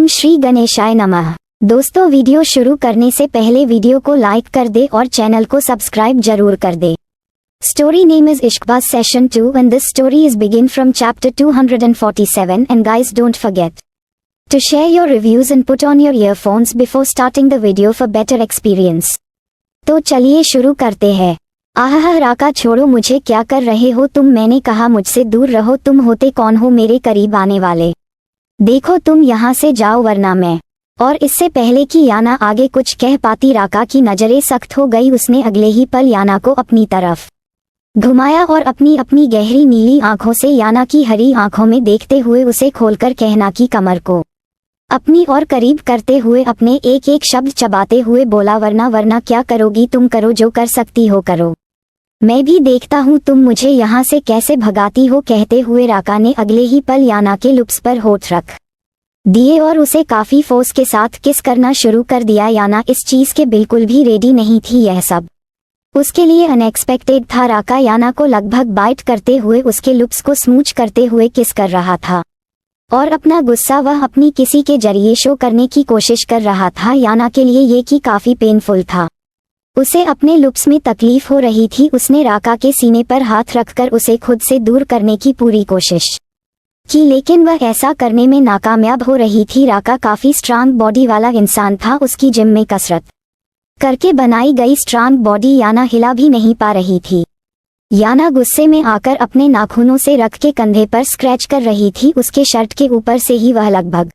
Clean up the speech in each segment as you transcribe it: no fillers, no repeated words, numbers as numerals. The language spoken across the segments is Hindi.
श्री गणेशाय नमः। दोस्तों, वीडियो शुरू करने से पहले वीडियो को लाइक कर दे और चैनल को सब्सक्राइब जरूर कर दे। Story name is Ishqbaz Session 2 and this story is begin from chapter 247 and guys don't forget to share your reviews and put on your earphones before starting the video for better experience। तो चलिए शुरू करते हैं। आहा राका, छोड़ो मुझे, क्या कर रहे हो तुम? मैंने कहा मुझसे दूर रहो। तुम होते कौन हो मेरे करीब आने वाले? देखो तुम यहाँ से जाओ वरना मैं। और इससे पहले कि याना आगे कुछ कह पाती राका की नजरें सख्त हो गई। उसने अगले ही पल याना को अपनी तरफ घुमाया और अपनी अपनी गहरी नीली आंखों से याना की हरी आंखों में देखते हुए उसे खोलकर कहना की कमर को अपनी और करीब करते हुए अपने एक एक शब्द चबाते हुए बोला, वरना क्या करोगी तुम? करो जो कर सकती हो करो, मैं भी देखता हूँ तुम मुझे यहाँ से कैसे भगाती हो। कहते हुए राका ने अगले ही पल याना के लिप्स पर होठ रख दिए और उसे काफी फोर्स के साथ किस करना शुरू कर दिया। याना इस चीज के बिल्कुल भी रेडी नहीं थी। यह सब उसके लिए अनएक्सपेक्टेड था। राका याना को लगभग बाइट करते हुए उसके लिप्स को स्मूच करते हुए किस कर रहा था और अपना गुस्सा वह अपनी किसी के जरिए शो करने की कोशिश कर रहा था। याना के लिए ये कि काफी पेनफुल था। उसे अपने लिप्स में तकलीफ हो रही थी। उसने राका के सीने पर हाथ रखकर उसे खुद से दूर करने की पूरी कोशिश की, लेकिन वह ऐसा करने में नाकामयाब हो रही थी। राका काफी स्ट्रांग बॉडी वाला इंसान था। उसकी जिम में कसरत करके बनाई गई स्ट्रांग बॉडी याना हिला भी नहीं पा रही थी। याना गुस्से में आकर अपने नाखूनों से रख के कंधे पर स्क्रैच कर रही थी। उसके शर्ट के ऊपर से ही वह लगभग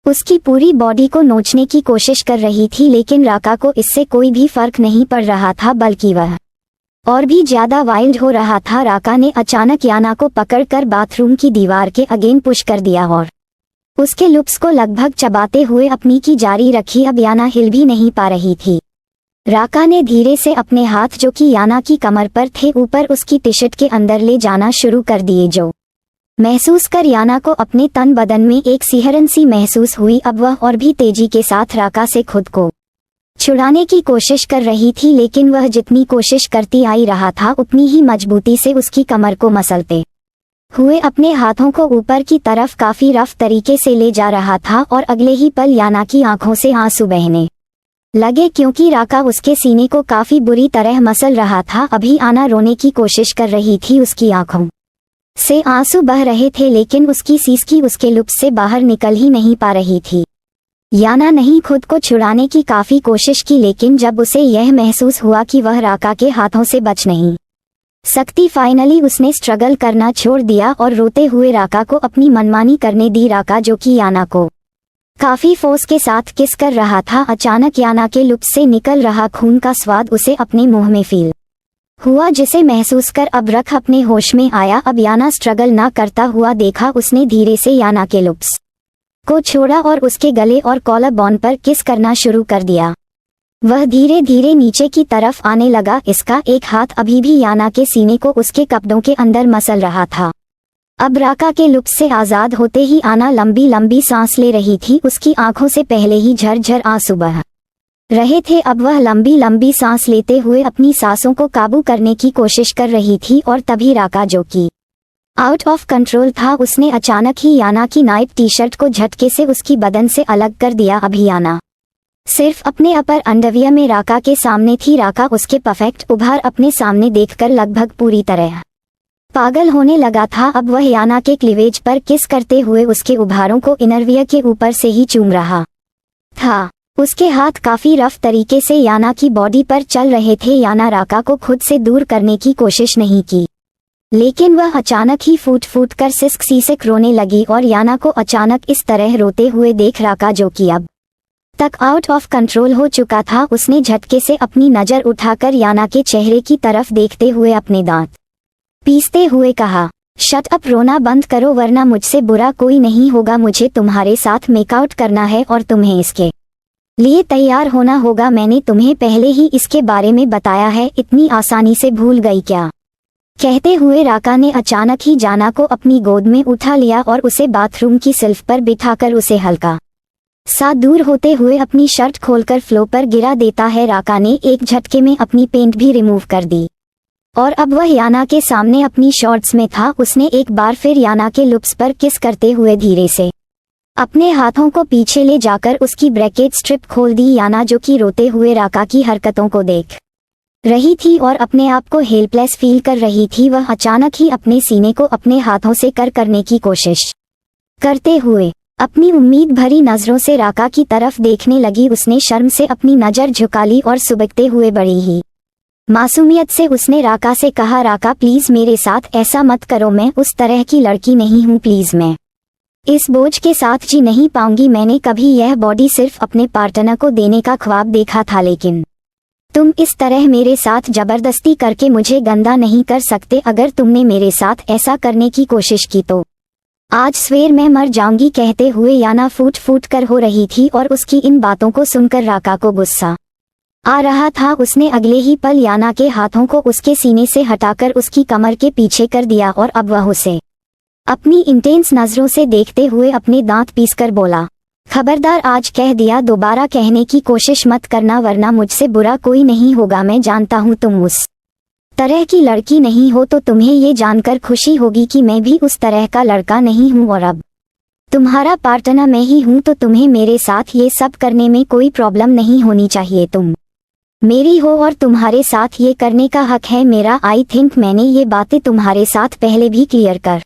उसकी पूरी बॉडी को नोचने की कोशिश कर रही थी, लेकिन राका को इससे कोई भी फर्क नहीं पड़ रहा था, बल्कि वह और भी ज्यादा वाइल्ड हो रहा था। राका ने अचानक याना को पकड़कर बाथरूम की दीवार के अगेन पुश कर दिया और उसके लिप्स को लगभग चबाते हुए अपनी की जारी रखी। अब याना हिल भी नहीं पा रही थी। राका ने धीरे से अपने हाथ जो कि याना की कमर पर थे ऊपर उसकी टी शर्ट के अंदर ले जाना शुरू कर दिए, जो महसूस कर याना को अपने तन बदन में एक सिहरन सी महसूस हुई। अब वह और भी तेजी के साथ राका से खुद को छुड़ाने की कोशिश कर रही थी, लेकिन वह जितनी कोशिश करती आई रहा था उतनी ही मजबूती से उसकी कमर को मसलते हुए अपने हाथों को ऊपर की तरफ काफी रफ तरीके से ले जा रहा था। और अगले ही पल याना की आंखों से आंसू बहने लगे, क्योंकि राका उसके सीने को काफी बुरी तरह मसल रहा था। अभी आना रोने की कोशिश कर रही थी, उसकी आंखों से आंसू बह रहे थे, लेकिन उसकी सीसकी उसके लिप्स से बाहर निकल ही नहीं पा रही थी। याना नहीं खुद को छुड़ाने की काफी कोशिश की, लेकिन जब उसे यह महसूस हुआ कि वह राका के हाथों से बच नहीं सकती, फाइनली उसने स्ट्रगल करना छोड़ दिया और रोते हुए राका को अपनी मनमानी करने दी। राका जो कि याना को काफी फोर्स के साथ किस कर रहा था, अचानक याना के लिप्स से निकल रहा खून का स्वाद उसे अपने मुंह में फील हुआ, जिसे महसूस कर अब रख अपने होश में आया। अब याना स्ट्रगल ना करता हुआ देखा। उसने धीरे से याना के लिप्स को छोड़ा और उसके गले और कॉलर बोन पर किस करना शुरू कर दिया। वह धीरे धीरे नीचे की तरफ आने लगा। इसका एक हाथ अभी भी याना के सीने को उसके कपड़ों के अंदर मसल रहा था। अब राका के लिप्स से आजाद होते ही आना लंबी लंबी सांस ले रही थी। उसकी आंखों से पहले ही झरझर आंसू बह रहे थे। अब वह लंबी लंबी सांस लेते हुए अपनी सांसों को काबू करने की कोशिश कर रही थी। और तभी राका जो कि आउट ऑफ कंट्रोल था, उसने अचानक ही याना की नाइट टी शर्ट को झटके से उसकी बदन से अलग कर दिया। अभी याना सिर्फ अपने अपर अंडरवियर में राका के सामने थी। राका उसके परफेक्ट उभार अपने सामने देखकर लगभग पूरी तरह पागल होने लगा था। अब वह याना के क्लीवेज पर किस करते हुए उसके उभारों को इनरवियर के ऊपर से ही चूम रहा था। उसके हाथ काफी रफ तरीके से याना की बॉडी पर चल रहे थे। याना राका को खुद से दूर करने की कोशिश नहीं की, लेकिन वह अचानक ही फूट फूट कर सिसक सीसक रोने लगी। और याना को अचानक इस तरह रोते हुए देख राका जो कि अब तक आउट ऑफ कंट्रोल हो चुका था, उसने झटके से अपनी नजर उठाकर याना के चेहरे की तरफ देखते हुए अपने दांत पीसते हुए कहा, शट अप, रोना बंद करो वरना मुझसे बुरा कोई नहीं होगा। मुझे तुम्हारे साथ मेकआउट करना है और तुम्हें इसके लिए तैयार होना होगा। मैंने तुम्हें पहले ही इसके बारे में बताया है, इतनी आसानी से भूल गई क्या? कहते हुए राका ने अचानक ही याना को अपनी गोद में उठा लिया और उसे बाथरूम की शेल्फ पर बिठाकर उसे हल्का सा दूर होते हुए अपनी शर्ट खोलकर फ्लोर पर गिरा देता है। राका ने एक झटके में अपनी पेंट भी रिमूव कर दी और अब वह याना के सामने अपनी शॉर्ट्स में था। उसने एक बार फिर याना के लिप्स पर किस करते हुए धीरे से अपने हाथों को पीछे ले जाकर उसकी ब्रैकेट स्ट्रिप खोल दी। याना जो कि रोते हुए राका की हरकतों को देख रही थी और अपने आप को हेल्पलेस फील कर रही थी, वह अचानक ही अपने सीने को अपने हाथों से करने की कोशिश करते हुए अपनी उम्मीद भरी नजरों से राका की तरफ देखने लगी। उसने शर्म से अपनी नजर झुका ली और सुबकते हुए बड़ी ही मासूमियत से उसने राका से कहा, राका प्लीज मेरे साथ ऐसा मत करो, मैं उस तरह की लड़की नहीं हूँ, प्लीज मैं इस बोझ के साथ जी नहीं पाऊंगी। मैंने कभी यह बॉडी सिर्फ अपने पार्टनर को देने का ख्वाब देखा था, लेकिन तुम इस तरह मेरे साथ जबरदस्ती करके मुझे गंदा नहीं कर सकते। अगर तुमने मेरे साथ ऐसा करने की कोशिश की तो आज स्वेर मैं मर जाऊंगी। कहते हुए याना फूट फूट कर हो रही थी और उसकी इन बातों को सुनकर राका को गुस्सा आ रहा था। उसने अगले ही पल याना के हाथों को उसके सीने से हटाकर उसकी कमर के पीछे कर दिया और अब वह उसे अपनी इंटेंस नजरों से देखते हुए अपने दांत पीसकर बोला, खबरदार आज कह दिया, दोबारा कहने की कोशिश मत करना वरना मुझसे बुरा कोई नहीं होगा। मैं जानता हूँ तुम उस तरह की लड़की नहीं हो, तो तुम्हें ये जानकर खुशी होगी कि मैं भी उस तरह का लड़का नहीं हूँ और अब तुम्हारा पार्टनर मैं ही हूँ, तो तुम्हें मेरे साथ ये सब करने में कोई प्रॉब्लम नहीं होनी चाहिए। तुम मेरी हो और तुम्हारे साथ ये करने का हक है मेरा। आई थिंक मैंने ये बातें तुम्हारे साथ पहले भी क्लियर कर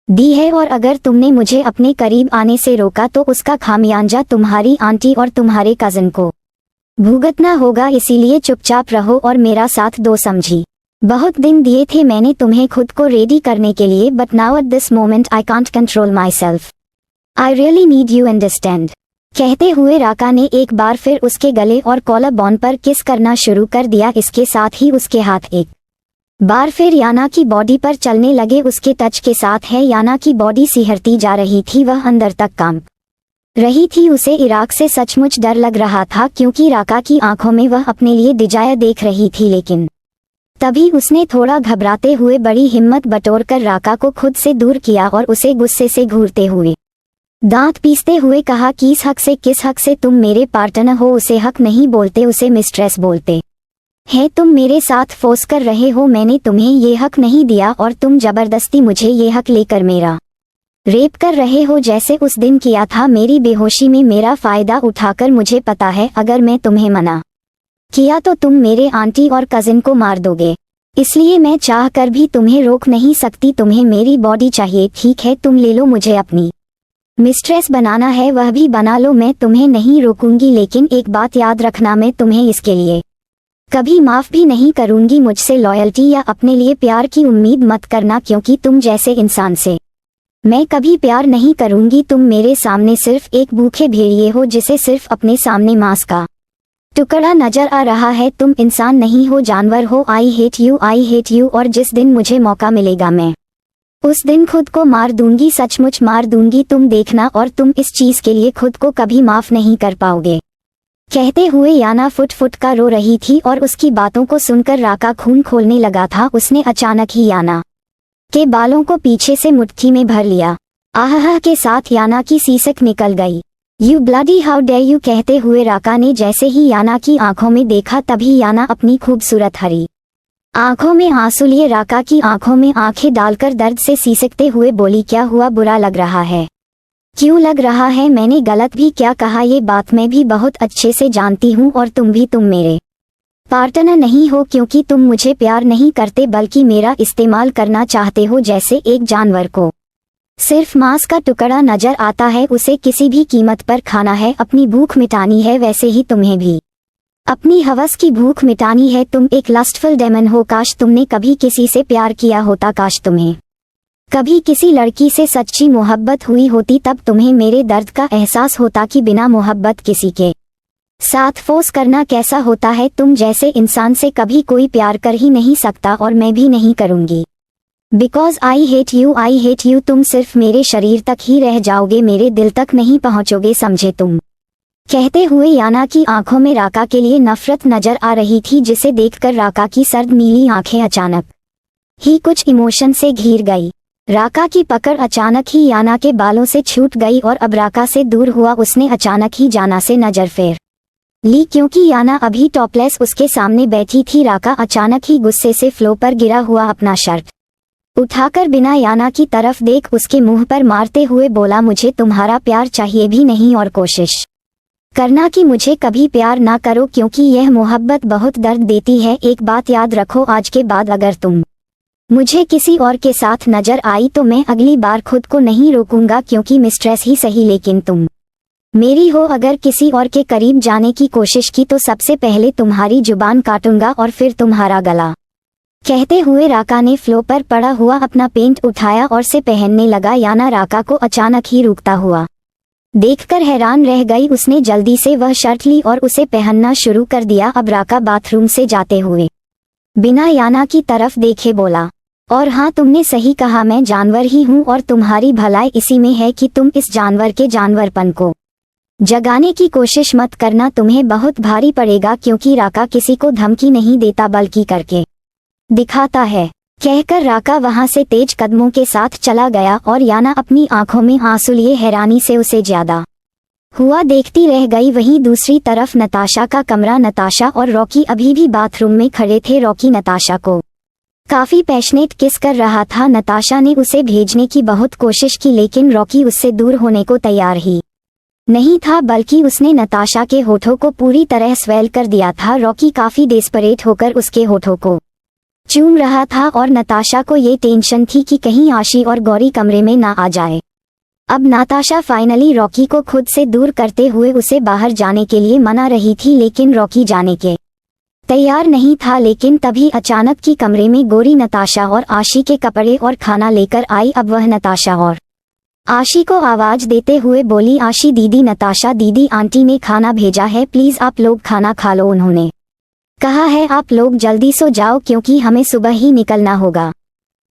दी है और अगर तुमने मुझे अपने करीब आने से रोका तो उसका खामियाजा तुम्हारी आंटी और तुम्हारे कजन को भुगतना होगा। इसीलिए चुपचाप रहो और मेरा साथ दो, समझी। बहुत दिन दिए थे मैंने तुम्हें खुद को रेडी करने के लिए, but now at this moment I can't control my self. I really need you understand. कहते हुए राका ने एक बार फिर उसके गले और कॉलर बोन पर किस करना शुरू कर दिया। इसके साथ ही उसके हाथ एक बार फिर याना की बॉडी पर चलने लगे। उसके टच के साथ है याना की बॉडी सिहरती जा रही थी, वह अंदर तक कांप रही थी। उसे इराक से सचमुच डर लग रहा था क्योंकि राका की आंखों में वह अपने लिए डिजायर देख रही थी, लेकिन तभी उसने थोड़ा घबराते हुए बड़ी हिम्मत बटोरकर राका को खुद से दूर किया और उसे गुस्से से घूरते हुए दांत पीसते हुए कहा, किस हक से तुम मेरे पार्टनर हो? उसे हक नहीं बोलते, उसे मिस्ट्रेस बोलते है। तुम मेरे साथ फोर्स कर रहे हो, मैंने तुम्हें ये हक नहीं दिया और तुम जबरदस्ती मुझे ये हक लेकर मेरा रेप कर रहे हो, जैसे उस दिन किया था मेरी बेहोशी में मेरा फायदा उठाकर। मुझे पता है अगर मैं तुम्हें मना किया तो तुम मेरे आंटी और कजिन को मार दोगे, इसलिए मैं चाह कर भी तुम्हें रोक नहीं सकती। तुम्हें मेरी बॉडी चाहिए, ठीक है, तुम ले लो। मुझे अपनी मिस्ट्रेस बनाना है, वह भी बना लो, मैं तुम्हें नहीं रोकूंगी। लेकिन एक बात याद रखना, मैं तुम्हें इसके लिए कभी माफ भी नहीं करूंगी। मुझसे लॉयल्टी या अपने लिए प्यार की उम्मीद मत करना, क्योंकि तुम जैसे इंसान से मैं कभी प्यार नहीं करूंगी। तुम मेरे सामने सिर्फ एक भूखे भेड़िए हो जिसे सिर्फ अपने सामने मांस का टुकड़ा नजर आ रहा है। तुम इंसान नहीं हो, जानवर हो। आई हेट यू और जिस दिन मुझे मौका मिलेगा मैं उस दिन खुद को मार दूंगी, सचमुच मार दूंगी। तुम देखना, और तुम इस चीज के लिए खुद को कभी माफ नहीं कर पाओगे। कहते हुए याना फुट फुट का रो रही थी और उसकी बातों को सुनकर राका खून खोलने लगा था। उसने अचानक ही याना के बालों को पीछे से मुट्ठी में भर लिया। आहा के साथ याना की सीसक निकल गई। You bloody how dare you. कहते हुए राका ने जैसे ही याना की आंखों में देखा, तभी याना अपनी खूबसूरत हरी आंखों में आंसू लिए राका की आंखों में आंखें डालकर दर्द से सीसकते हुए बोली, क्या हुआ? बुरा लग रहा है? क्यों लग रहा है? मैंने गलत भी क्या कहा? ये बात मैं भी बहुत अच्छे से जानती हूँ और तुम भी। तुम मेरे पार्टनर नहीं हो क्योंकि तुम मुझे प्यार नहीं करते, बल्कि मेरा इस्तेमाल करना चाहते हो, जैसे एक जानवर को सिर्फ मांस का टुकड़ा नजर आता है, उसे किसी भी कीमत पर खाना है, अपनी भूख मिटानी है, वैसे ही तुम्हें भी अपनी हवस की भूख मिटानी है। तुम एक लस्टफुल डेमन हो। काश तुमने कभी किसी से प्यार किया होता, काश तुम्हें कभी किसी लड़की से सच्ची मोहब्बत हुई होती, तब तुम्हें मेरे दर्द का एहसास होता कि बिना मोहब्बत किसी के साथ फोर्स करना कैसा होता है। तुम जैसे इंसान से कभी कोई प्यार कर ही नहीं सकता और मैं भी नहीं करूंगी। Because I hate you. तुम सिर्फ मेरे शरीर तक ही रह जाओगे, मेरे दिल तक नहीं पहुंचोगे, समझे तुम? कहते हुए याना की आंखों में राका के लिए नफरत नजर आ रही थी, जिसे देखकर राका की सर्द नीली आंखें अचानक ही कुछ इमोशन से घिर गई। राका की पकड़ अचानक ही याना के बालों से छूट गई और अब राका से दूर हुआ। उसने अचानक ही याना से नजर फेर ली क्योंकि याना अभी टॉपलेस उसके सामने बैठी थी। राका अचानक ही गुस्से से फ्लो पर गिरा हुआ अपना शर्ट उठाकर बिना याना की तरफ देख उसके मुंह पर मारते हुए बोला, मुझे तुम्हारा प्यार चाहिए भी नहीं और कोशिश करना कि मुझे कभी प्यार ना करो, क्योंकि यह मोहब्बत बहुत दर्द देती है। एक बात याद रखो, आज के बाद अगर तुम मुझे किसी और के साथ नजर आई तो मैं अगली बार खुद को नहीं रोकूंगा, क्योंकि मिस्ट्रेस ही सही लेकिन तुम मेरी हो। अगर किसी और के करीब जाने की कोशिश की तो सबसे पहले तुम्हारी जुबान काटूंगा और फिर तुम्हारा गला। कहते हुए राका ने फ्लो पर पड़ा हुआ अपना पेंट उठाया और से पहनने लगा। याना राका को अचानक ही रुकता हुआ देखकर हैरान रह गई। उसने जल्दी से वह शर्ट ली और उसे पहनना शुरू कर दिया। अब राका बाथरूम से जाते हुए बिना याना की तरफ देखे बोला, और हाँ, तुमने सही कहा, मैं जानवर ही हूँ और तुम्हारी भलाई इसी में है कि तुम इस जानवर के जानवरपन को जगाने की कोशिश मत करना, तुम्हें बहुत भारी पड़ेगा। क्योंकि राका किसी को धमकी नहीं देता बल्कि करके दिखाता है। कहकर राका वहां से तेज कदमों के साथ चला गया और याना अपनी आंखों में आंसू लिए हैरानी से उसे ज्यादा हुआ देखती रह गई। वहीं दूसरी तरफ नताशा का कमरा। नताशा और रॉकी अभी भी बाथरूम में खड़े थे। रॉकी नताशा को काफी पैशनेट किस कर रहा था। नताशा ने उसे भेजने की बहुत कोशिश की लेकिन रॉकी उससे दूर होने को तैयार ही नहीं था, बल्कि उसने नताशा के होठों को पूरी तरह स्वेल कर दिया था। रॉकी काफी डेस्परेट होकर उसके होठों को चूम रहा था और नताशा को ये टेंशन थी कि कहीं आशी और गौरी कमरे में ना आ जाए। अब नताशा फाइनली रॉकी को खुद से दूर करते हुए उसे बाहर जाने के लिए मना रही थी, लेकिन रॉकी जाने के तैयार नहीं था। लेकिन तभी अचानक की कमरे में गौरी नताशा और आशी के कपड़े और खाना लेकर आई। अब वह नताशा और आशी को आवाज देते हुए बोली, आशी दीदी, नताशा दीदी, आंटी ने खाना भेजा है, प्लीज आप लोग खाना खा लो। उन्होंने कहा है आप लोग जल्दी सो जाओ क्योंकि हमें सुबह ही निकलना होगा।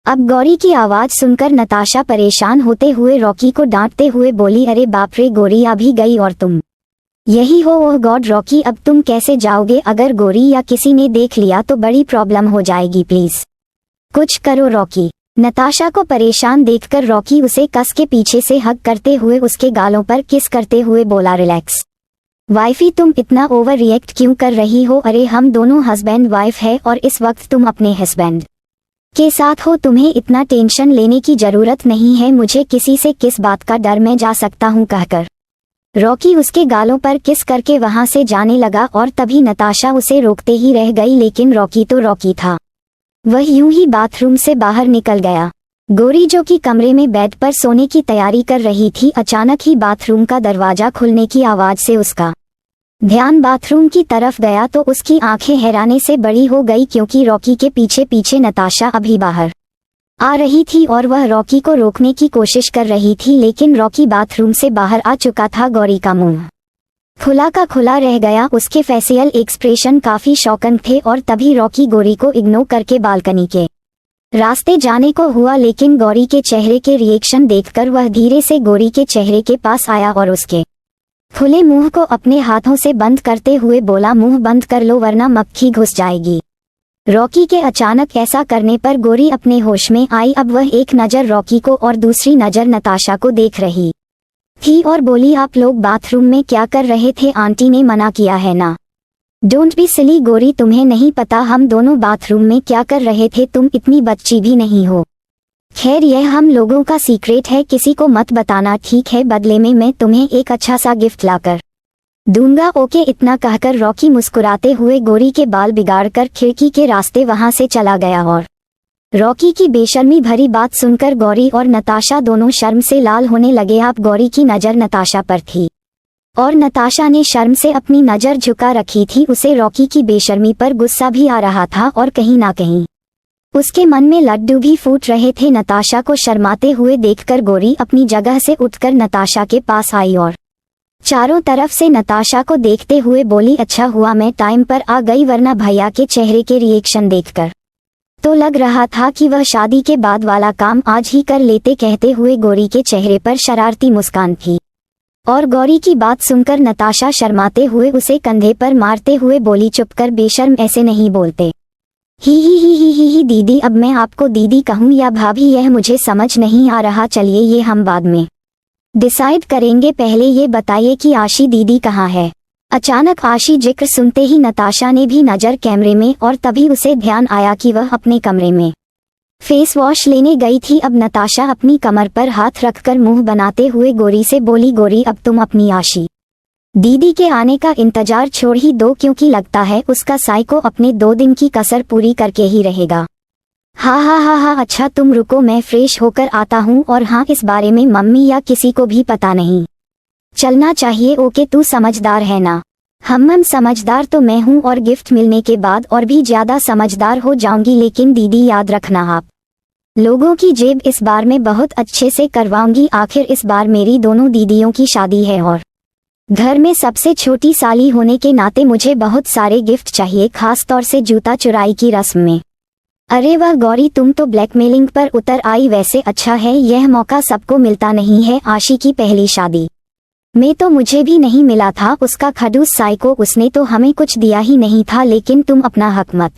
अब गौरी की आवाज सुनकर नताशा परेशान होते हुए रॉकी को डांटते हुए बोली, अरे बाप रे गौरी, अभी गई और तुम यही हो। ओह गॉड रॉकी, अब तुम कैसे जाओगे? अगर गौरी या किसी ने देख लिया तो बड़ी प्रॉब्लम हो जाएगी, प्लीज कुछ करो रॉकी। नताशा को परेशान देखकर रॉकी उसे कस के पीछे से हग करते हुए उसके गालों पर किस करते हुए बोला, रिलैक्स वाइफी, तुम इतना ओवर रिएक्ट क्यों कर रही हो? अरे हम दोनों हस्बैंड वाइफ है और इस वक्त तुम अपने हस्बैंड के साथ हो, तुम्हें इतना टेंशन लेने की जरूरत नहीं है। मुझे किसी से किस बात का डर, मैं जा सकता हूँ, कहकर रॉकी उसके गालों पर किस करके वहां से जाने लगा। और तभी नताशा उसे रोकते ही रह गई, लेकिन रॉकी तो रॉकी था, वह यूं ही बाथरूम से बाहर निकल गया। गौरी जो कि कमरे में बेड पर सोने की तैयारी कर रही थी, अचानक ही बाथरूम का दरवाजा खुलने की आवाज से उसका ध्यान बाथरूम की तरफ गया तो उसकी आंखें हैरानी से बड़ी हो गई, क्योंकि रॉकी के पीछे पीछे नताशा अभी बाहर आ रही थी और वह रॉकी को रोकने की कोशिश कर रही थी, लेकिन रॉकी बाथरूम से बाहर आ चुका था। गौरी का मुंह खुला का खुला रह गया, उसके फेशियल एक्सप्रेशन काफी शॉकिंग थे। और तभी रॉकी गौरी को इग्नोर करके बालकनी के रास्ते जाने को हुआ, लेकिन गौरी के चेहरे के रिएक्शन देखकर वह धीरे से गौरी के चेहरे के पास आया और उसके खुले मुंह को अपने हाथों से बंद करते हुए बोला, मुंह बंद कर लो वरना मक्खी घुस जाएगी। रॉकी के अचानक ऐसा करने पर गौरी अपने होश में आई। अब वह एक नजर रॉकी को और दूसरी नजर नताशा को देख रही थी और बोली, आप लोग बाथरूम में क्या कर रहे थे? आंटी ने मना किया है ना। डोंट बी सिली गौरी, तुम्हें नहीं पता हम दोनों बाथरूम में क्या कर रहे थे? तुम इतनी बच्ची भी नहीं हो। खैर यह हम लोगों का सीक्रेट है, किसी को मत बताना, ठीक है? बदले में मैं तुम्हें एक अच्छा सा गिफ्ट लाकर दूंगा। ओके, इतना कहकर रॉकी मुस्कुराते हुए गौरी के बाल बिगाड़कर खिड़की के रास्ते वहां से चला गया। और रॉकी की बेशर्मी भरी बात सुनकर गौरी और नताशा दोनों शर्म से लाल होने लगे। अब गौरी की नजर नताशा पर थी और नताशा ने शर्म से अपनी नजर झुका रखी थी। उसे रॉकी की बेशर्मी पर गुस्सा भी आ रहा था और कहीं ना कहीं उसके मन में लड्डू भी फूट रहे थे। नताशा को शर्माते हुए देखकर गौरी अपनी जगह से उठकर नताशा के पास आई और चारों तरफ से नताशा को देखते हुए बोली, अच्छा हुआ मैं टाइम पर आ गई, वरना भैया के चेहरे के रिएक्शन देखकर तो लग रहा था कि वह शादी के बाद वाला काम आज ही कर लेते। कहते हुए गौरी के चेहरे पर शरारती मुस्कान थी और गौरी की बात सुनकर नताशा शर्माते हुए उसे कंधे पर मारते हुए बोली, चुप कर बेशर्म, ऐसे नहीं बोलते। ही दीदी, अब मैं आपको दीदी कहूँ या भाभी यह मुझे समझ नहीं आ रहा। चलिए ये हम बाद में डिसाइड करेंगे, पहले ये बताइए कि आशी दीदी कहाँ है? अचानक आशी जिक्र सुनते ही नताशा ने भी नजर कैमरे में और तभी उसे ध्यान आया कि वह अपने कमरे में फेस वॉश लेने गई थी। अब नताशा अपनी कमर पर हाथ रखकर मुंह बनाते हुए गोरी से बोली, गोरी अब तुम अपनी आशी दीदी के आने का इंतजार छोड़ ही दो, क्योंकि लगता है उसका साइको अपने 2 दिन की कसर पूरी करके ही रहेगा। हाँ हाँ हाँ हाँ, अच्छा तुम रुको, मैं फ्रेश होकर आता हूँ। और हाँ, इस बारे में मम्मी या किसी को भी पता नहीं चलना चाहिए। ओके, तू समझदार है ना? हम समझदार तो मैं हूँ, और गिफ्ट मिलने के बाद और भी ज्यादा समझदार हो जाऊंगी। लेकिन दीदी याद रखना, आप लोगों की जेब इस बार मैं बहुत अच्छे से करवाऊंगी। आखिर इस बार मेरी दोनों दीदियों की शादी है और घर में सबसे छोटी साली होने के नाते मुझे बहुत सारे गिफ्ट चाहिए, खास तौर से जूता चुराई की रस्म में। अरे वाह गौरी, तुम तो ब्लैकमेलिंग पर उतर आई। वैसे अच्छा है, यह मौका सबको मिलता नहीं है। आशी की पहली शादी में तो मुझे भी नहीं मिला था। उसका खड़ूस साइको, उसने तो हमें कुछ दिया ही नहीं था। लेकिन तुम अपना हक मत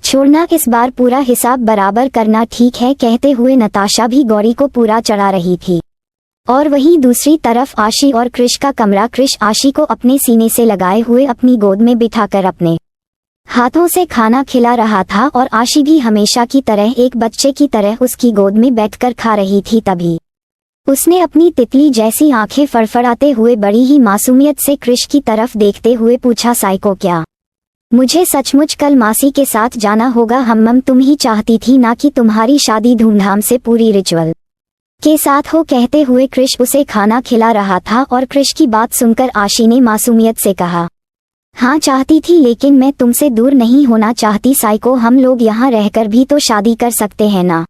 छोड़ना, इस बार पूरा हिसाब बराबर करना, ठीक है? कहते हुए नताशा भी गौरी को पूरा चढ़ा रही थी। और वहीं दूसरी तरफ आशी और क्रिश का कमरा। क्रिश आशी को अपने सीने से लगाए हुए अपनी गोद में बिठाकर अपने हाथों से खाना खिला रहा था, और आशी भी हमेशा की तरह एक बच्चे की तरह उसकी गोद में बैठकर खा रही थी। तभी उसने अपनी तितली जैसी आंखें फड़फड़ाते हुए बड़ी ही मासूमियत से क्रिश की तरफ देखते हुए पूछा, साइको क्या मुझे सचमुच कल मासी के साथ जाना होगा? हम तुम ही चाहती थी ना कि तुम्हारी शादी धूमधाम से पूरी रिचुअल के साथ हो? कहते हुए क्रिश उसे खाना खिला रहा था, और क्रिश की बात सुनकर आशी ने मासूमियत से कहा, हाँ चाहती थी, लेकिन मैं तुमसे दूर नहीं होना चाहती साइको। हम लोग यहाँ रहकर भी तो शादी कर सकते हैं ना,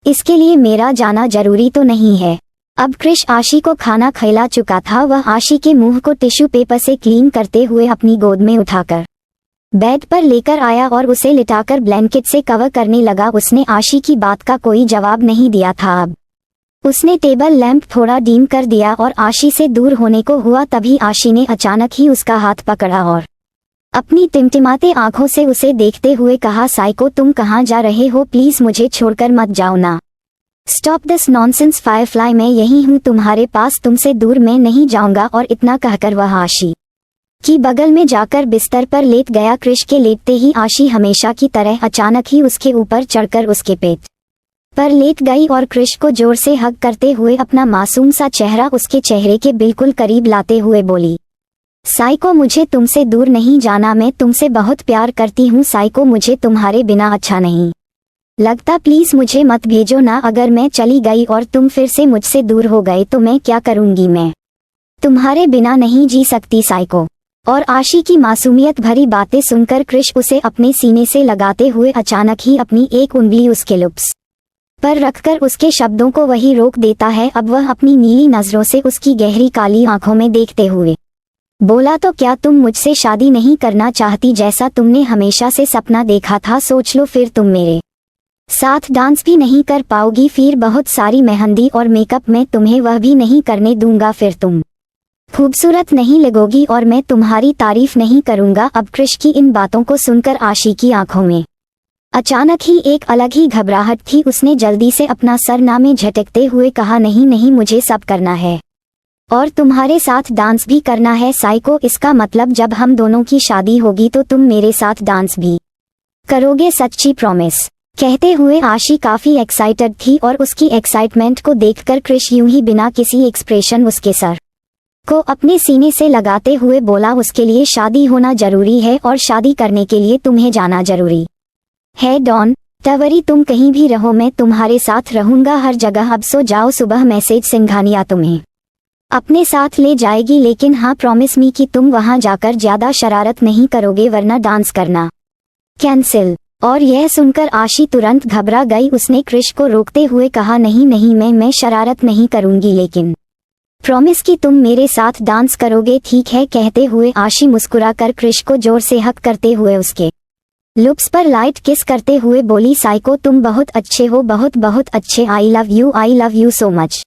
इसके लिए मेरा जाना जरूरी तो नहीं है। अब क्रिश आशी को खाना खिला चुका था। वह आशी के मुंह को टिश्यू पेपर से क्लीन करते हुए अपनी गोद में उठाकर बेड पर लेकर आया और उसे लिटाकर ब्लैंकेट से कवर करने लगा। उसने आशी की बात का कोई जवाब नहीं दिया था। अब उसने टेबल लैंप थोड़ा डीम कर दिया और आशी से दूर होने को हुआ। तभी आशी ने अचानक ही उसका हाथ पकड़ा और अपनी टिमटिमाते आंखों से उसे देखते हुए कहा, साइको तुम कहाँ जा रहे हो? प्लीज मुझे छोड़कर मत जाओ ना। स्टॉप दिस नॉनसेंस फायरफ्लाई, मैं यही हूँ तुम्हारे पास, तुमसे दूर मैं नहीं जाऊंगा। और इतना कहकर वह आशी की बगल में जाकर बिस्तर पर लेट गया। क्रिश के लेटते ही आशी हमेशा की तरह अचानक ही उसके ऊपर चढ़कर उसके पेट पर लेट गई और क्रिश को जोर से हग करते हुए अपना मासूम सा चेहरा उसके चेहरे के बिल्कुल करीब लाते हुए बोली, साइको मुझे तुमसे दूर नहीं जाना, मैं तुमसे बहुत प्यार करती हूँ साइको, मुझे तुम्हारे बिना अच्छा नहीं लगता, प्लीज मुझे मत भेजो ना। अगर मैं चली गई और तुम फिर से मुझसे दूर हो गए तो मैं क्या करूँगी? मैं तुम्हारे बिना नहीं जी सकती साइको। और आशी की मासूमियत भरी बातें सुनकर क्रिश उसे अपने सीने से लगाते हुए अचानक ही अपनी एक उंगली उसके लिप्स पर रखकर उसके शब्दों को वही रोक देता है। अब वह अपनी नीली नजरों से उसकी गहरी काली आंखों में देखते हुए बोला, तो क्या तुम मुझसे शादी नहीं करना चाहती जैसा तुमने हमेशा से सपना देखा था? सोच लो, फिर तुम मेरे साथ डांस भी नहीं कर पाओगी, फिर बहुत सारी मेहंदी और मेकअप मैं तुम्हें वह भी नहीं करने दूंगा, फिर तुम खूबसूरत नहीं लगोगी और मैं तुम्हारी तारीफ नहीं करूंगा। अब क्रिश की इन बातों को सुनकर आशी की आंखों में अचानक ही एक अलग ही घबराहट थी। उसने जल्दी से अपना सर में झटकते हुए कहा, नहीं नहीं, मुझे सब करना है और तुम्हारे साथ डांस भी करना है साइको। इसका मतलब जब हम दोनों की शादी होगी तो तुम मेरे साथ डांस भी करोगे, सच्ची प्रॉमिस? कहते हुए आशी काफी एक्साइटेड थी और उसकी एक्साइटमेंट को देखकर क्रिश यूं ही बिना किसी एक्सप्रेशन उसके सर को अपने सीने से लगाते हुए बोला, उसके लिए शादी होना जरूरी है और शादी करने के लिए तुम्हें जाना जरूरी है। डॉन टवरी, तुम कहीं भी रहो, मैं तुम्हारे साथ रहूंगा हर जगह। अब सो जाओ, सुबह मैसेज सिंघानिया तुम्हें अपने साथ ले जाएगी, लेकिन हाँ प्रॉमिस मी कि तुम वहां जाकर ज्यादा शरारत नहीं करोगे, वरना डांस करना कैंसिल। और यह सुनकर आशी तुरंत घबरा गई। उसने क्रिश को रोकते हुए कहा, नहीं नहीं, मैं शरारत नहीं करूंगी, लेकिन प्रॉमिस कि तुम मेरे साथ डांस करोगे, ठीक है? कहते हुए आशी मुस्कुराकर क्रिश को जोर से हक करते हुए उसके लिप्स पर लाइट किस करते हुए बोली, साइको तुम बहुत अच्छे हो, बहुत बहुत अच्छे, I love you so much.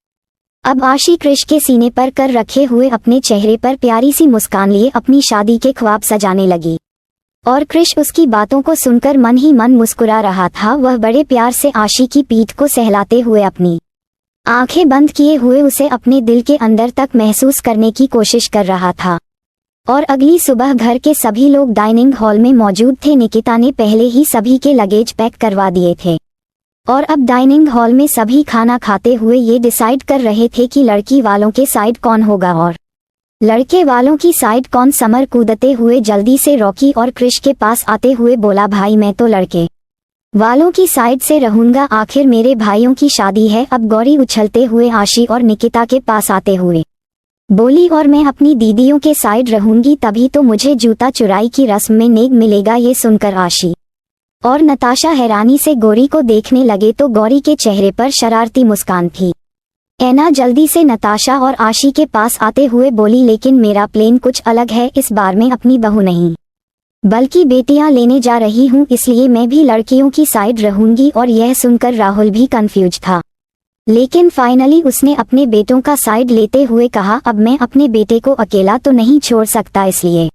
अब आशी क्रिश के सीने पर कर रखे हुए अपने चेहरे पर प्यारी सी मुस्कान लिए अपनी शादी के ख्वाब सजाने लगी और क्रिश उसकी बातों को सुनकर मन ही मन मुस्कुरा रहा था। वह बड़े प्यार से आशी की पीठ को सहलाते हुए अपनी आंखें बंद किए हुए उसे अपने दिल के अंदर तक महसूस करने की कोशिश कर रहा था। और अगली सुबह घर के सभी लोग डाइनिंग हॉल में मौजूद थे। निकिता ने पहले ही सभी के लगेज पैक करवा दिए थे और अब डाइनिंग हॉल में सभी खाना खाते हुए ये डिसाइड कर रहे थे कि लड़की वालों के साइड कौन होगा और लड़के वालों की साइड कौन। समर कूदते हुए जल्दी से रॉकी और क्रिश के पास आते हुए बोला, भाई मैं तो लड़के वालों की साइड से रहूंगा, आखिर मेरे भाइयों की शादी है। अब गौरी उछलते हुए आशी और निकिता के पास आते हुए बोली, और मैं अपनी दीदियों के साइड रहूंगी, तभी तो मुझे जूता चुराई की रस्म में नेग मिलेगा। ये सुनकर आशी और नताशा हैरानी से गौरी को देखने लगे तो गौरी के चेहरे पर शरारती मुस्कान थी। ऐना जल्दी से नताशा और आशी के पास आते हुए बोली, लेकिन मेरा प्लान कुछ अलग है, इस बार मैं अपनी बहू नहीं बल्कि बेटियां लेने जा रही हूं, इसलिए मैं भी लड़कियों की साइड रहूंगी। और यह सुनकर राहुल भी कंफ्यूज था, लेकिन फाइनली उसने अपने बेटों का साइड लेते हुए कहा, अब मैं अपने बेटे को अकेला तो नहीं छोड़ सकता, इसलिए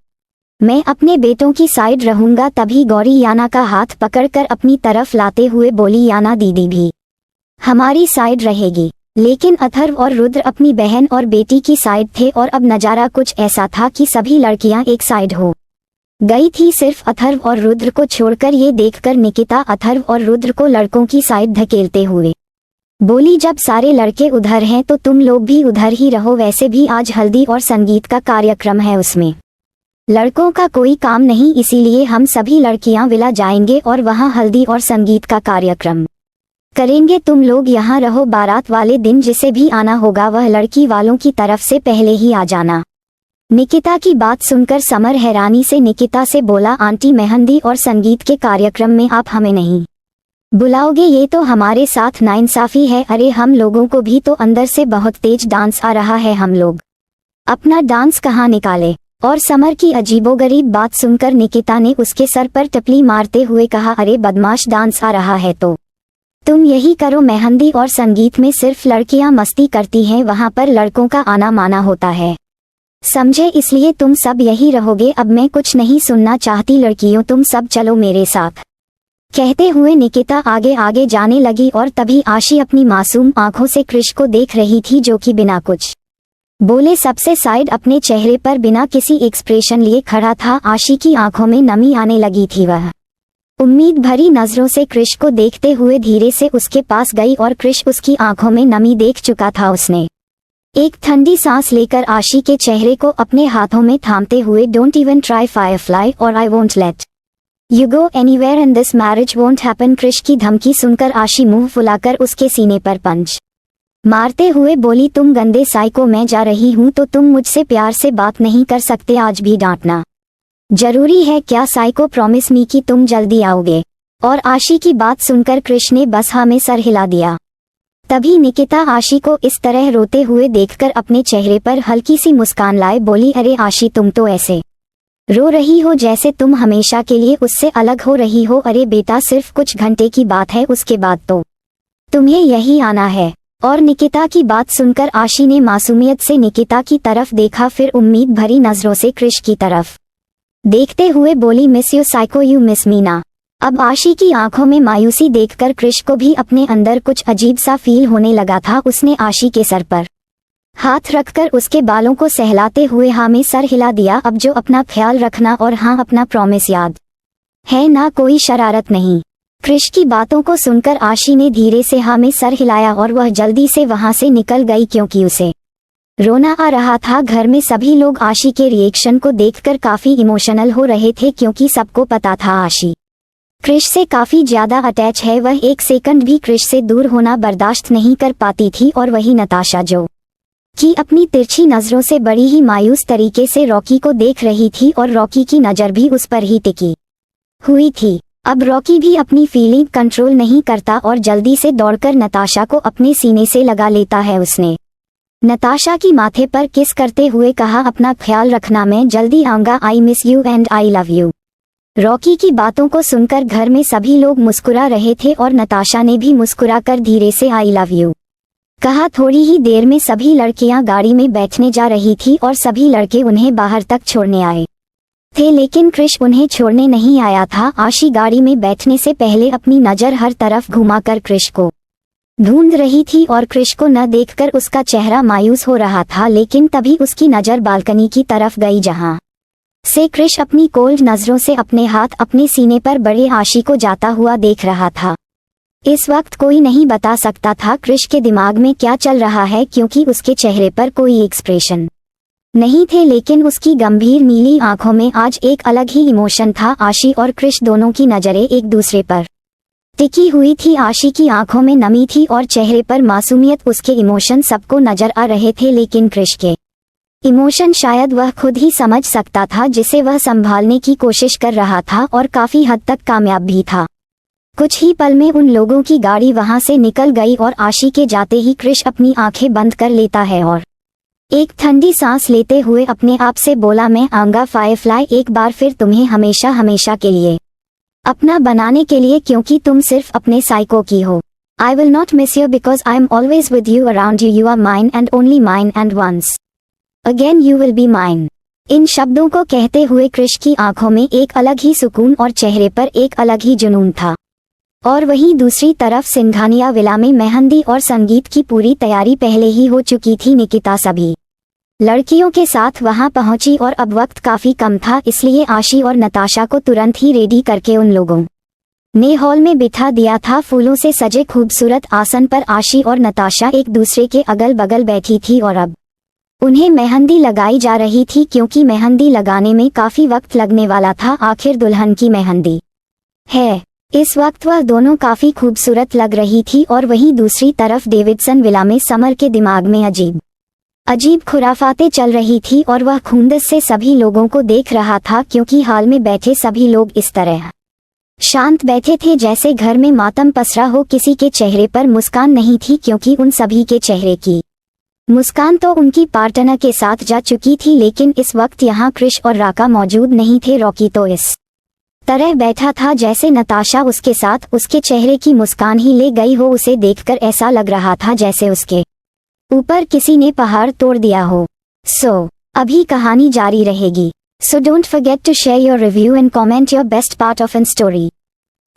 मैं अपने बेटों की साइड रहूंगा। तभी गौरी याना का हाथ पकड़कर अपनी तरफ लाते हुए बोली, याना दीदी भी हमारी साइड रहेगी। लेकिन अथर्व और रुद्र अपनी बहन और बेटी की साइड थे और अब नजारा कुछ ऐसा था कि सभी लड़कियां एक साइड हो गई थी, सिर्फ अथर्व और रुद्र को छोड़कर। ये देखकर निकिता अथर्व और रुद्र को लड़कों की साइड धकेलते हुए बोली, जब सारे लड़के उधर हैं तो तुम लोग भी उधर ही रहो, वैसे भी आज हल्दी और संगीत का कार्यक्रम है, उसमें लड़कों का कोई काम नहीं, इसीलिए हम सभी लड़कियां विला जाएंगे और वहां हल्दी और संगीत का कार्यक्रम करेंगे। तुम लोग यहाँ रहो, बारात वाले दिन जिसे भी आना होगा वह लड़की वालों की तरफ से पहले ही आ जाना। निकिता की बात सुनकर समर हैरानी से निकिता से बोला, आंटी मेहंदी और संगीत के कार्यक्रम में आप हमें नहीं बुलाओगे? ये तो हमारे साथ नाइंसाफी है। अरे हम लोगों को भी तो अंदर से बहुत तेज डांस आ रहा है, हम लोग अपना डांस कहाँ निकाले? और समर की अजीबोगरीब बात सुनकर निकिता ने उसके सर पर टपली मारते हुए कहा, अरे बदमाश, डांस आ रहा है तो तुम यही करो। मेहंदी और संगीत में सिर्फ लड़कियां मस्ती करती हैं, वहां पर लड़कों का आना माना होता है, समझे? इसलिए तुम सब यही रहोगे। अब मैं कुछ नहीं सुनना चाहती, लड़कियों तुम सब चलो मेरे साथ। कहते हुए निकिता आगे आगे जाने लगी और तभी आशी अपनी मासूम आंखों से क्रिश को देख रही थी, जो कि बिना कुछ बोले सबसे साइड अपने चेहरे पर बिना किसी एक्सप्रेशन लिए खड़ा था। आशी की आंखों में नमी आने लगी थी, वह उम्मीद भरी नजरों से क्रिश को देखते हुए धीरे से उसके पास गई और क्रिश उसकी आंखों में नमी देख चुका था। उसने एक ठंडी सांस लेकर आशी के चेहरे को अपने हाथों में थामते हुए, डोंट इवन ट्राई फायरफ्लाई और I won't let you go anywhere and this marriage won't happen. Krish की धमकी सुनकर आशी मुंह फुलाकर उसके सीने पर पंच मारते हुए बोली, तुम गंदे साइको, मैं जा रही हूँ तो तुम मुझसे प्यार से बात नहीं कर सकते? आज भी डांटना जरूरी है क्या? साइको, प्रॉमिस मी कि तुम जल्दी आओगे। और आशी की बात सुनकर क्रिश ने बस हाँ में सर हिला दिया। तभी निकिता आशी को इस तरह रोते हुए देखकर अपने चेहरे पर हल्की सी मुस्कान लाए बोली, अरे आशी, तुम तो ऐसे रो रही हो जैसे तुम हमेशा के लिए उससे अलग हो रही हो। अरे बेटा, सिर्फ कुछ घंटे की बात है, उसके बाद तो तुम्हें यही आना है। और निकिता की बात सुनकर आशी ने मासूमियत से निकिता की तरफ देखा, फिर उम्मीद भरी नजरों से क्रिश की तरफ देखते हुए बोली, miss you psycho, you miss Meena. अब आशी की आंखों में मायूसी देखकर क्रिश को भी अपने अंदर कुछ अजीब सा फील होने लगा था। उसने आशी के सर पर हाथ रखकर उसके बालों को सहलाते हुए हाँ में सर हिला दिया। अब जो अपना ख्याल रखना और हाँ अपना प्रॉमिस याद है ना, कोई शरारत नहीं। क्रिश की बातों को सुनकर आशी ने धीरे से हाँ में सर हिलाया और वह जल्दी से वहां से निकल गई, क्योंकि उसे रोना आ रहा था। घर में सभी लोग आशी के रिएक्शन को देखकर काफी इमोशनल हो रहे थे, क्योंकि सबको पता था आशी क्रिश से काफी ज्यादा अटैच है। वह एक सेकंड भी क्रिश से दूर होना बर्दाश्त नहीं कर पाती थी। और वही नताशा, जो कि अपनी तिरछी नजरों से बड़ी ही मायूस तरीके से रॉकी को देख रही थी और रॉकी की नजर भी उस पर ही टिकी हुई थी। अब रॉकी भी अपनी फीलिंग कंट्रोल नहीं करता और जल्दी से दौड़कर नताशा को अपने सीने से लगा लेता है। उसने नताशा की माथे पर किस करते हुए कहा, अपना ख्याल रखना, मैं जल्दी आऊंगा, I miss you and I love you. Rocky की बातों को सुनकर घर में सभी लोग मुस्कुरा रहे थे और नताशा ने भी मुस्कुराकर धीरे से आई लव यू कहा। थोड़ी ही देर में सभी लड़कियां गाड़ी में बैठने जा रही थी और सभी लड़के उन्हें बाहर तक छोड़ने आए थे, लेकिन क्रिश उन्हें छोड़ने नहीं आया था। आशी गाड़ी में बैठने से पहले अपनी नजर हर तरफ घुमाकर क्रिश को ढूंढ रही थी और क्रिश को न देखकर उसका चेहरा मायूस हो रहा था। लेकिन तभी उसकी नजर बालकनी की तरफ गई, जहां से क्रिश अपनी कोल्ड नजरों से अपने हाथ अपने सीने पर बड़े आशी को जाता हुआ देख रहा था। इस वक्त कोई नहीं बता सकता था कृष के दिमाग में क्या चल रहा है, क्योंकि उसके चेहरे पर कोई एक्सप्रेशन नहीं थे, लेकिन उसकी गंभीर नीली आंखों में आज एक अलग ही इमोशन था। आशी और कृष दोनों की नजरें एक दूसरे पर टिकी हुई थी। आशी की आंखों में नमी थी और चेहरे पर मासूमियत। उसके इमोशन सबको नजर आ रहे थे, लेकिन कृष के इमोशन शायद वह खुद ही समझ सकता था, जिसे वह संभालने की कोशिश कर रहा था और काफी हद तक कामयाब भी था। कुछ ही पल में उन लोगों की गाड़ी वहां से निकल गई और आशी के जाते ही कृष अपनी आंखें बंद कर लेता है और एक ठंडी सांस लेते हुए अपने आप से बोला, मैं आऊंगा फायरफ्लाई, एक बार फिर तुम्हें हमेशा हमेशा के लिए अपना बनाने के लिए, क्योंकि तुम सिर्फ अपने साइको की हो। I will not miss you because I am always with you, around you, you are mine and only mine and once again you will be mine. इन शब्दों को कहते हुए कृष की आंखों में एक अलग ही सुकून और चेहरे पर एक अलग ही जुनून था। और वहीं दूसरी तरफ सिंघानिया विला में मेहंदी और संगीत की पूरी तैयारी पहले ही हो चुकी थी। निकिता सभी लड़कियों के साथ वहां पहुंची और अब वक्त काफी कम था, इसलिए आशी और नताशा को तुरंत ही रेडी करके उन लोगों ने हॉल में बिठा दिया था। फूलों से सजे खूबसूरत आसन पर आशी और नताशा एक दूसरे के अगल बगल बैठी थी और अब उन्हें मेहंदी लगाई जा रही थी, क्योंकि मेहंदी लगाने में काफी वक्त लगने वाला था। आखिर दुल्हन की मेहंदी है। इस वक्त वह दोनों काफी खूबसूरत लग रही थी। और वहीं दूसरी तरफ डेविडसन विला में समर के दिमाग में अजीब अजीब खुराफातें चल रही थी और वह खुंदस से सभी लोगों को देख रहा था, क्योंकि हाल में बैठे सभी लोग इस तरह शांत बैठे थे जैसे घर में मातम पसरा हो। किसी के चेहरे पर मुस्कान नहीं थी, क्योंकि उन सभी के चेहरे की मुस्कान तो उनकी पार्टनर के साथ जा चुकी थी, लेकिन इस वक्त यहाँ कृष और राका मौजूद नहीं थे। रॉकी तो इस तरह बैठा था जैसे नताशा उसके साथ उसके चेहरे की मुस्कान ही ले गई हो। उसे देखकर ऐसा लग रहा था जैसे उसके ऊपर किसी ने पहाड़ तोड़ दिया हो। अभी कहानी जारी रहेगी। So don't forget to share your review and comment your best part of an story.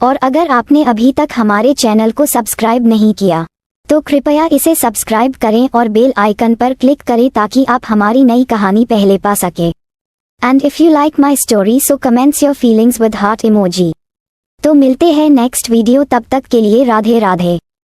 और अगर आपने अभी तक हमारे चैनल को सब्सक्राइब नहीं किया तो कृपया इसे सब्सक्राइब करें और बेल आइकन पर क्लिक करें, ताकि आप हमारी नई कहानी पहले पा सके। And if you like my story so comments your feelings with heart emoji. तो मिलते हैं नेक्स्ट वीडियो, तब तक के लिए राधे राधे।